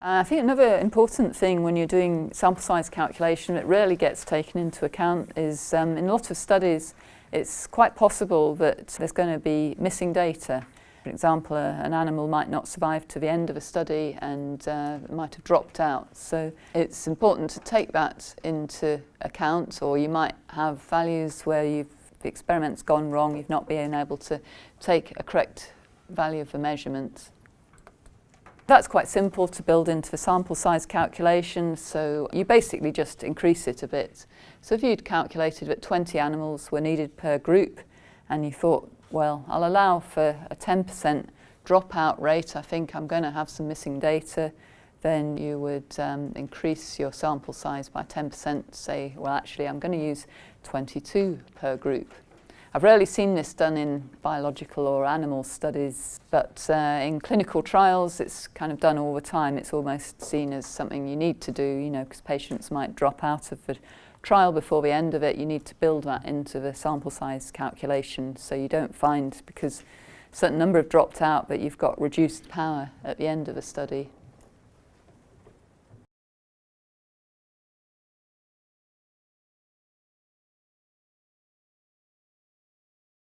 I think another important thing when you're doing sample size calculation that rarely gets taken into account is in a lot of studies it's quite possible that there's going to be missing data. For example, an animal might not survive to the end of a study and might have dropped out. So it's important to take that into account, or you might have values where the experiment's gone wrong, you've not been able to take a correct value of the measurement. That's quite simple to build into the sample size calculation, so you basically just increase it a bit. So if you'd calculated that 20 animals were needed per group and you thought, well, I'll allow for a 10% dropout rate, I think I'm going to have some missing data, then you would increase your sample size by 10%, say, well, actually I'm going to use 22 per group. I've rarely seen this done in biological or animal studies, but in clinical trials it's kind of done all the time. It's almost seen as something you need to do, because patients might drop out of the trial before the end of it. You need to build that into the sample size calculation so you don't find, because a certain number have dropped out, that you've got reduced power at the end of the study.